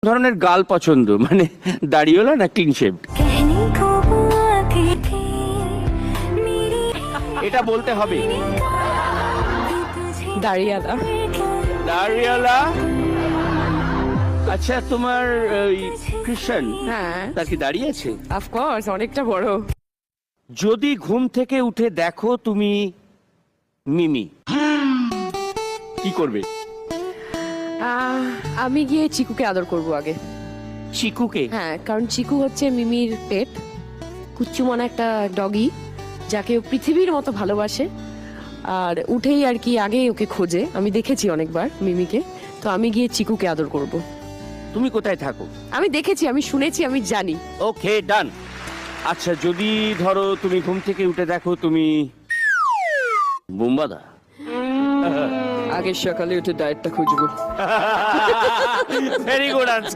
ধরনের গাল পছন্দ, মানে দাড়িওয়ালা না ক্লিন শেভ? এটা বলতে হবে। দাঁড়িয়ালা। দাড়িওয়ালা। আচ্ছা, তোমার ক্রিশ্চান, হ্যাঁ, তার কি দাঁড়িয়ে আছে? অফকোর্স, অনেকটা বড়। যদি ঘুম থেকে উঠে দেখো তুমি মিমি, কি করবে? আমি গিয়ে চিকুকে আদর করব আগে। চিকুকে? হ্যাঁ, কারণ চিকু হচ্ছে মিমির পেট, কুচ্চুমনা একটা ডগি যাকে ও পৃথিবীর মতো ভালোবাসে। আর উঠেই আর কি আগে ওকে খোঁজে, আমি দেখেছি অনেকবার মিমিকে। তো আমি গিয়ে চিকুকে আদর করব। তুমি কোথায় থাকো? আমি দেখেছি, আমি শুনেছি, আমি জানি। ওকে, ডান। আচ্ছা, যদি ধরো তুমি ঘুম থেকে উঠে দেখো তুমি বোম্বাদা। আগে সকালে উঠে ডায়েটটা খুঁজবো। Very good answer.